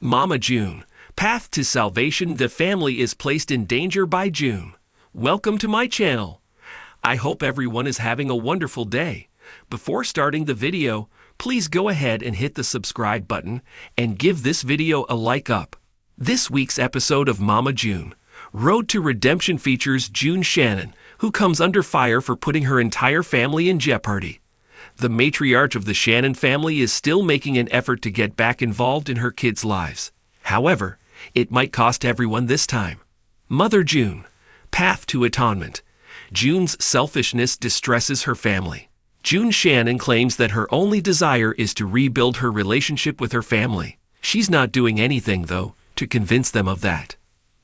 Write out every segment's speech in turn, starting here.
Mama June. Path to salvation. The family is placed in danger by June. Welcome to my channel. I hope everyone is having a wonderful day. Before starting the video, please go ahead and hit the subscribe button and give this video a like up. This week's episode of Mama June, Road to Redemption, features June Shannon, who comes under fire for putting her entire family in jeopardy. The matriarch of the Shannon family is still making an effort to get back involved in her kids' lives. However, it might cost everyone this time. Mother June. Path to atonement. June's selfishness distresses her family. June Shannon claims that her only desire is to rebuild her relationship with her family. She's not doing anything, though, to convince them of that.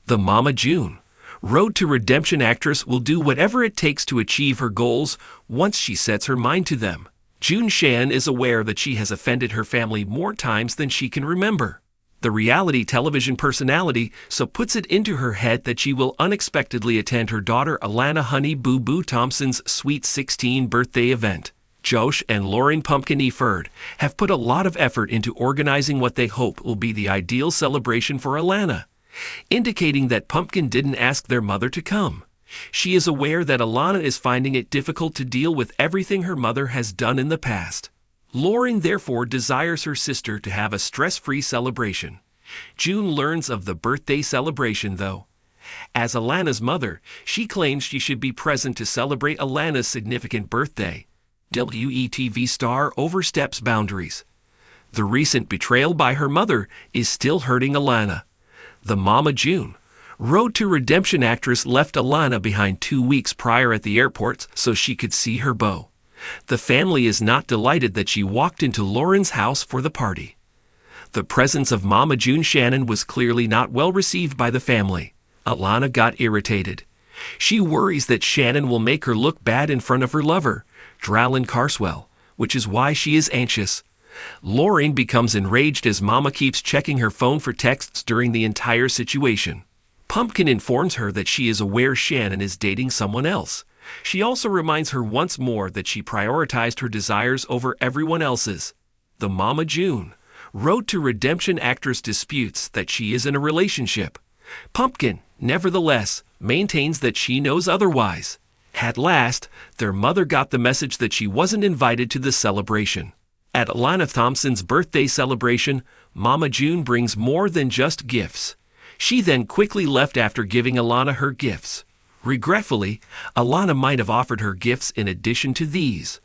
The Mama June. Road to Redemption actress will do whatever it takes to achieve her goals once she sets her mind to them. June Shannon is aware that she has offended her family more times than she can remember. The reality television personality so puts it into her head that she will unexpectedly attend her daughter Alana Honey Boo Boo Thompson's Sweet 16 birthday event. Josh and Lauren Pumpkin Eford have put a lot of effort into organizing what they hope will be the ideal celebration for Alana, indicating that Pumpkin didn't ask their mother to come. She is aware that Alana is finding it difficult to deal with everything her mother has done in the past. Lauren therefore desires her sister to have a stress-free celebration. June learns of the birthday celebration, though. As Alana's mother, she claims she should be present to celebrate Alana's significant birthday. WETV star oversteps boundaries. The recent betrayal by her mother is still hurting Alana. The Mama June. Road to Redemption actress left Alana behind 2 weeks prior at the airport so she could see her beau. The family is not delighted that she walked into Lauren's house for the party. The presence of Mama June Shannon was clearly not well received by the family. Alana got irritated. She worries that Shannon will make her look bad in front of her lover, Dralyn Carswell, which is why she is anxious. Lauren becomes enraged as Mama keeps checking her phone for texts during the entire situation. Pumpkin informs her that she is aware Shannon is dating someone else. She also reminds her once more that she prioritized her desires over everyone else's. The Mama June. Road to Redemption actress disputes that she is in a relationship. Pumpkin, nevertheless, maintains that she knows otherwise. At last, their mother got the message that she wasn't invited to the celebration. At Alana Thompson's birthday celebration, Mama June brings more than just gifts. She then quickly left after giving Alana her gifts. Regretfully, Alana might have offered her gifts in addition to these.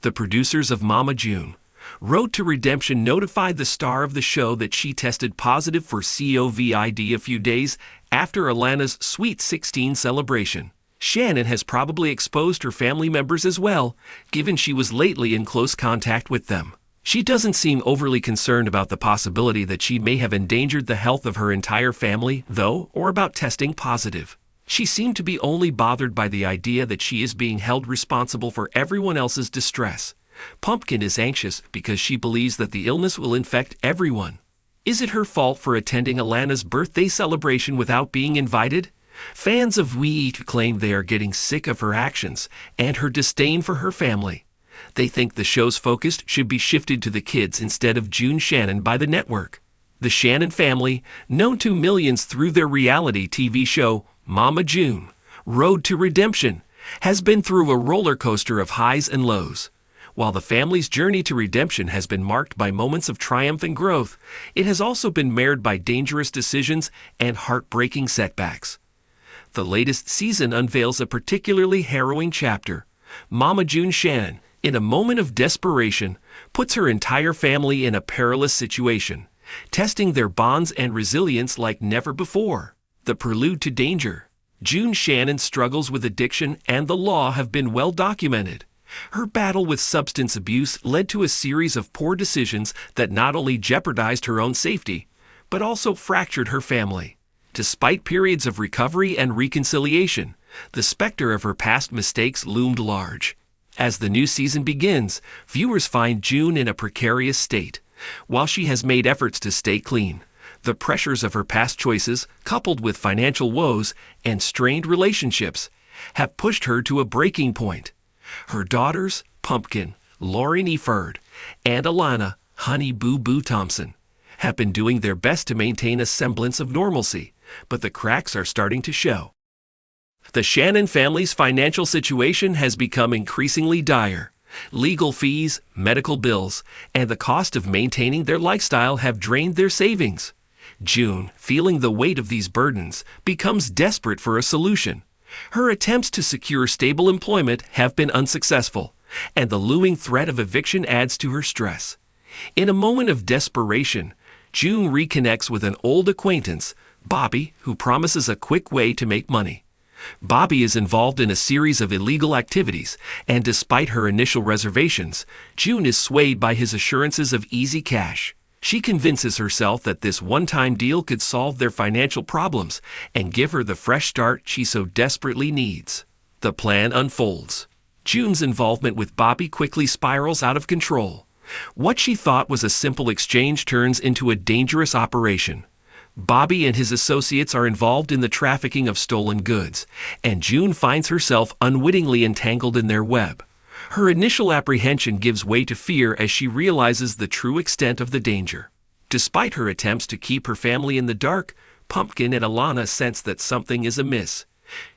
The producers of Mama June. Road to Redemption notified the star of the show that she tested positive for COVID a few days after Alana's Sweet 16 celebration. Shannon has probably exposed her family members as well, given she was lately in close contact with them. She doesn't seem overly concerned about the possibility that she may have endangered the health of her entire family, though, or about testing positive. She seemed to be only bothered by the idea that she is being held responsible for everyone else's distress. Pumpkin is anxious because she believes that the illness will infect everyone. Is it her fault for attending Alana's birthday celebration without being invited? Fans of We claim they are getting sick of her actions and her disdain for her family. They think the show's focus should be shifted to the kids instead of June Shannon by the network. The Shannon family, known to millions through their reality TV show, Mama June, Road to Redemption, has been through a roller coaster of highs and lows. While the family's journey to redemption has been marked by moments of triumph and growth, it has also been marred by dangerous decisions and heartbreaking setbacks. The latest season unveils a particularly harrowing chapter. Mama June Shannon, in a moment of desperation, puts her entire family in a perilous situation, testing their bonds and resilience like never before. The prelude to danger. June Shannon's struggles with addiction and the law have been well documented. Her battle with substance abuse led to a series of poor decisions that not only jeopardized her own safety, but also fractured her family. Despite periods of recovery and reconciliation, the specter of her past mistakes loomed large. As the new season begins, viewers find June in a precarious state. While she has made efforts to stay clean, the pressures of her past choices, coupled with financial woes and strained relationships, have pushed her to a breaking point. Her daughters, Pumpkin, Lauren Eford, and Alana Honey Boo Boo Thompson, have been doing their best to maintain a semblance of normalcy, but the cracks are starting to show. The Shannon family's financial situation has become increasingly dire. Legal fees, medical bills, and the cost of maintaining their lifestyle have drained their savings. June, feeling the weight of these burdens, becomes desperate for a solution. Her attempts to secure stable employment have been unsuccessful, and the looming threat of eviction adds to her stress. In a moment of desperation, June reconnects with an old acquaintance, Bobby, who promises a quick way to make money. Bobby is involved in a series of illegal activities, and despite her initial reservations, June is swayed by his assurances of easy cash. She convinces herself that this one-time deal could solve their financial problems and give her the fresh start she so desperately needs. The plan unfolds. June's involvement with Bobby quickly spirals out of control. What she thought was a simple exchange turns into a dangerous operation. Bobby and his associates are involved in the trafficking of stolen goods, and June finds herself unwittingly entangled in their web. Her initial apprehension gives way to fear as she realizes the true extent of the danger. Despite her attempts to keep her family in the dark, Pumpkin and Alana sense that something is amiss.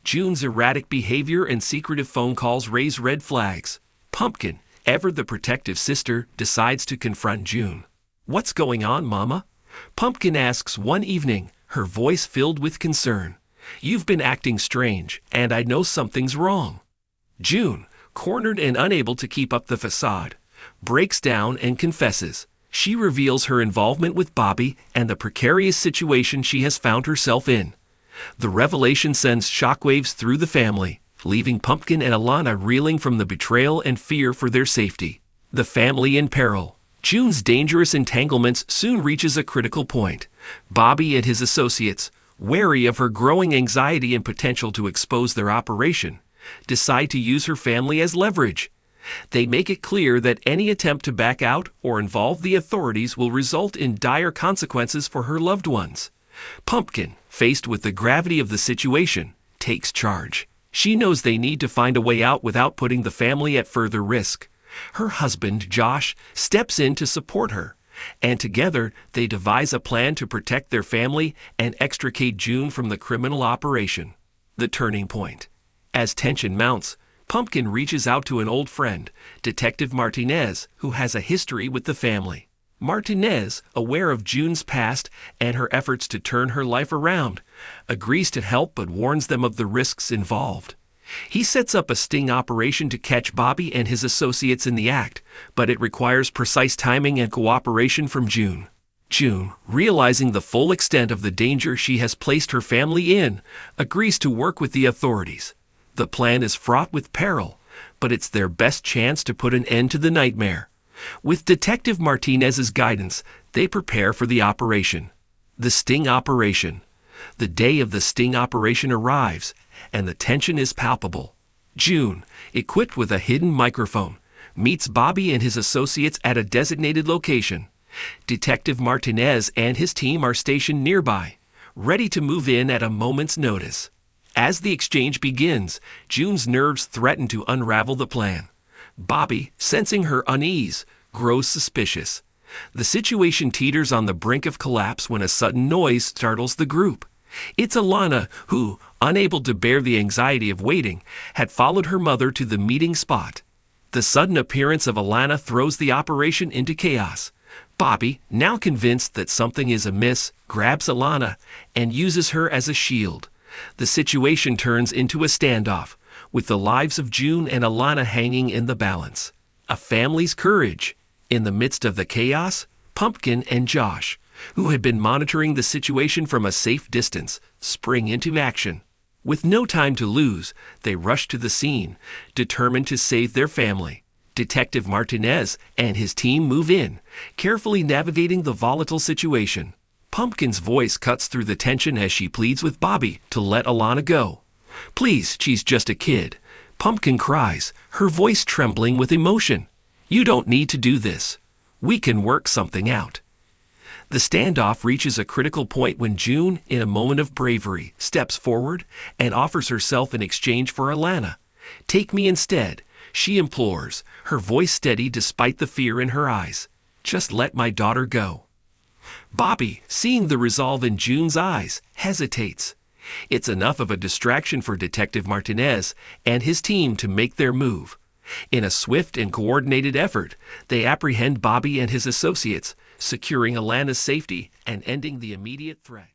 June's erratic behavior and secretive phone calls raise red flags. Pumpkin, ever the protective sister, decides to confront June. "What's going on, Mama?" Pumpkin asks one evening, her voice filled with concern. "You've been acting strange, and I know something's wrong." June, cornered and unable to keep up the facade, breaks down and confesses. She reveals her involvement with Bobby and the precarious situation she has found herself in. The revelation sends shockwaves through the family, leaving Pumpkin and Alana reeling from the betrayal and fear for their safety. The family in peril. June's dangerous entanglements soon reaches a critical point. Bobby and his associates, wary of her growing anxiety and potential to expose their operation, decide to use her family as leverage. They make it clear that any attempt to back out or involve the authorities will result in dire consequences for her loved ones. Pumpkin, faced with the gravity of the situation, takes charge. She knows they need to find a way out without putting the family at further risk. Her husband, Josh, steps in to support her, and together they devise a plan to protect their family and extricate June from the criminal operation. The turning point. As tension mounts, Pumpkin reaches out to an old friend, Detective Martinez, who has a history with the family. Martinez, aware of June's past and her efforts to turn her life around, agrees to help but warns them of the risks involved. He sets up a sting operation to catch Bobby and his associates in the act, but it requires precise timing and cooperation from June. June, realizing the full extent of the danger she has placed her family in, agrees to work with the authorities. The plan is fraught with peril, but it's their best chance to put an end to the nightmare. With Detective Martinez's guidance, they prepare for the operation. The sting operation. The day of the sting operation arrives, and the tension is palpable. June, equipped with a hidden microphone, meets Bobby and his associates at a designated location. Detective Martinez and his team are stationed nearby, ready to move in at a moment's notice. As the exchange begins, June's nerves threaten to unravel the plan. Bobby, sensing her unease, grows suspicious. The situation teeters on the brink of collapse when a sudden noise startles the group. It's Alana who, unable to bear the anxiety of waiting, had followed her mother to the meeting spot. The sudden appearance of Alana throws the operation into chaos. Bobby, now convinced that something is amiss, grabs Alana and uses her as a shield. The situation turns into a standoff, with the lives of June and Alana hanging in the balance. A family's courage. In the midst of the chaos, Pumpkin and Josh, who had been monitoring the situation from a safe distance, spring into action. With no time to lose, they rush to the scene, determined to save their family. Detective Martinez and his team move in, carefully navigating the volatile situation. Pumpkin's voice cuts through the tension as she pleads with Bobby to let Alana go. "Please, she's just a kid," Pumpkin cries, her voice trembling with emotion. "You don't need to do this. We can work something out." The standoff reaches a critical point when June, in a moment of bravery, steps forward and offers herself in exchange for Alana. "Take me instead," she implores, her voice steady despite the fear in her eyes. "Just let my daughter go." Bobby, seeing the resolve in June's eyes, hesitates. It's enough of a distraction for Detective Martinez and his team to make their move. In a swift and coordinated effort, they apprehend Bobby and his associates, securing Alana's safety and ending the immediate threat.